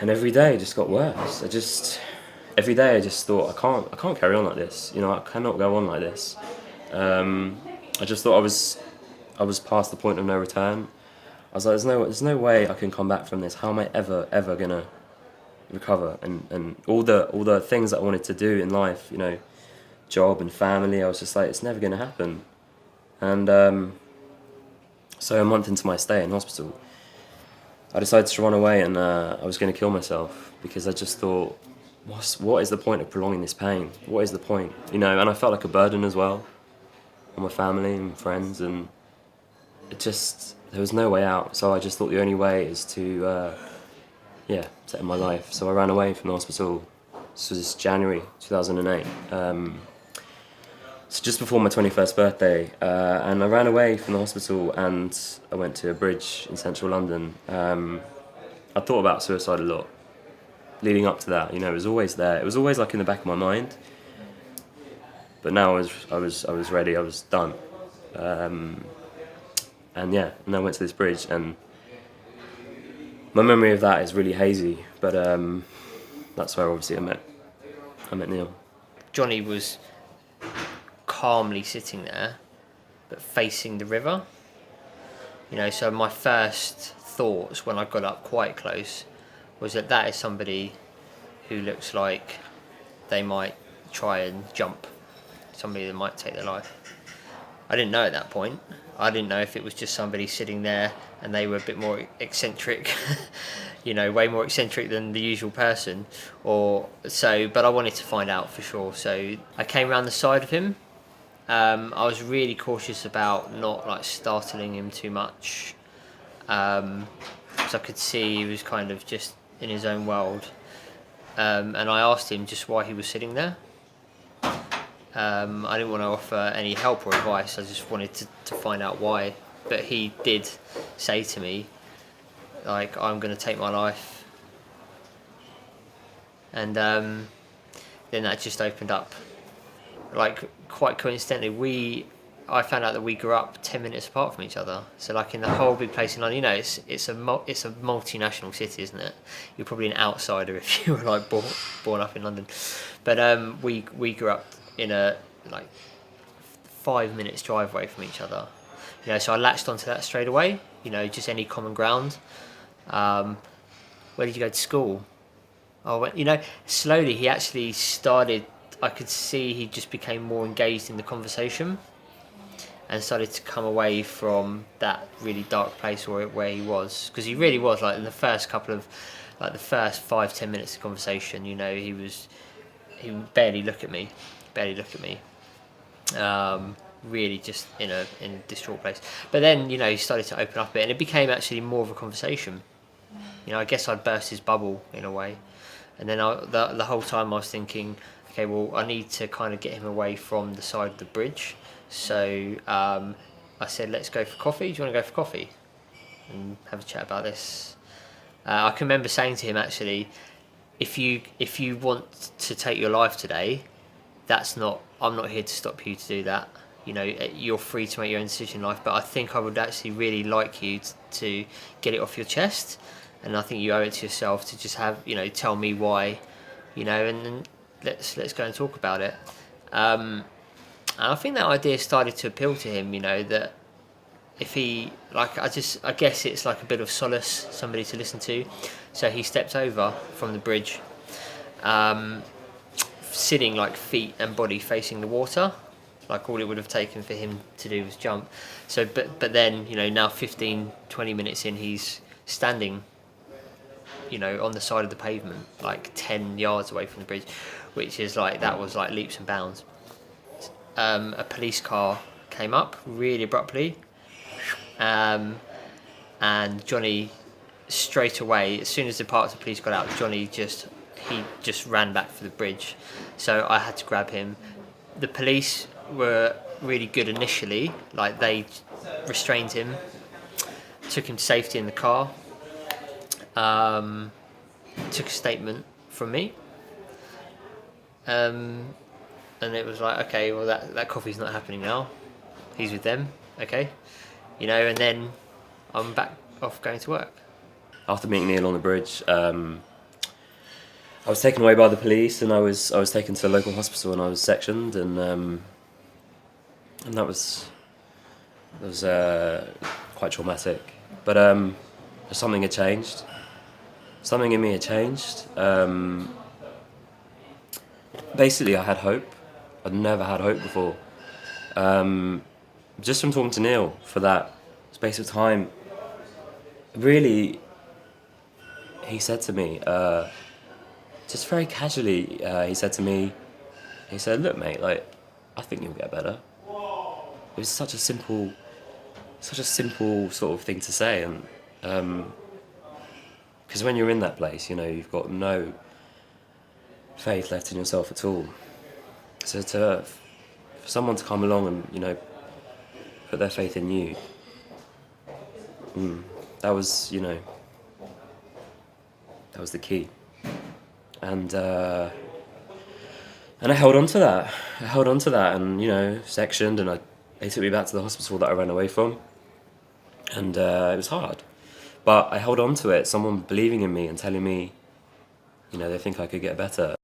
And every day it just got worse. Every day I just thought, I can't carry on like this. You know, I cannot go on like this. I just thought I was past the point of no return. I was like, there's no way I can come back from this. How am I ever gonna recover? And all the things that I wanted to do in life, you know, job and family, I was just like, it's never gonna happen. And so a month into my stay in hospital, I decided to run away, and I was going to kill myself because I just thought, what is the point of prolonging this pain? What is the point? You know, and I felt like a burden as well on my family and friends, and there was no way out. So I just thought the only way is to, set my life. So I ran away from the hospital. This was January 2008. So just before my 21st birthday, and I ran away from the hospital and I went to a bridge in central London. I thought about suicide a lot leading up to that. You know, it was always there. It was always like in the back of my mind. But now I was ready. I was done. And I went to this bridge, and my memory of that is really hazy. But that's where obviously I met Neil. Jonny was calmly sitting there, but facing the river. You know, so my first thoughts when I got up quite close was that is somebody who looks like they might try and jump, somebody that might take their life. I didn't know at that point. I didn't know if it was just somebody sitting there and they were a bit more eccentric, you know, way more eccentric than the usual person, but I wanted to find out for sure. So I came around the side of him. I was really cautious about not like startling him too much, because I could see he was kind of just in his own world, and I asked him just why he was sitting there. I didn't want to offer any help or advice. I just wanted to find out why. But he did say to me, like, I'm going to take my life. And then that just opened up. Like, quite coincidentally, I found out that we grew up 10 minutes apart from each other. So, like, in the whole big place in London, you know, it's a multinational city, isn't it? You're probably an outsider if you were like born up in London. But we grew up in a like 5 minutes drive away from each other. You know, so I latched onto that straight away. You know, just any common ground. Where did you go to school? You know, slowly he actually started. I could see he just became more engaged in the conversation and started to come away from that really dark place where he was, because he really was, like, in the first couple of, like, the first 5-10 minutes of conversation, you know, he would barely look at me, really just in a distraught place. But then, you know, he started to open up a bit, and it became actually more of a conversation. You know, I guess I'd burst his bubble in a way, and then the whole time I was thinking, okay, well, I need to kind of get him away from the side of the bridge. So I said, let's go for coffee. Do you want to go for coffee and have a chat about this? I can remember saying to him, actually, if you want to take your life today, I'm not here to stop you to do that. You know, you're free to make your own decision in life, but I think I would actually really like you to get it off your chest, and I think you owe it to yourself to just have, you know, tell me why, you know, and then let's go and talk about it. And I think that idea started to appeal to him, you know, that if he, like, I guess it's like a bit of solace, somebody to listen to. So he stepped over from the bridge, sitting like feet and body facing the water. Like, all it would have taken for him to do was jump. So, but then, you know, now 15-20 minutes in, he's standing, you know, on the side of the pavement, like 10 yards away from the bridge, which is like, that was like leaps and bounds. A police car came up really abruptly, and Jonny straight away, as soon as the parts of the police got out, Jonny just ran back for the bridge. So I had to grab him. The police were really good initially, like, they restrained him, took him to safety in the car, took a statement from me, and it was like, okay, well, that coffee's not happening now, he's with them, okay, you know, and then I'm back off going to work. After meeting Neil on the bridge, I was taken away by the police, and I was taken to a local hospital, and I was sectioned, and that was quite traumatic. But something had changed. Something in me had changed. Basically, I had hope. I'd never had hope before. Just from talking to Neil for that space of time, really, he said to me, just very casually, he said to me, he said, "Look, mate, like, I think you'll get better." It was such a simple sort of thing to say, and because when you're in that place, you know, you've got no faith left in yourself at all. So for someone to come along and, you know, put their faith in you, that was, you know, that was the key. And I held on to that. And, you know, sectioned, and they took me back to the hospital that I ran away from. And it was hard. But I held on to it, someone believing in me and telling me, you know, they think I could get better.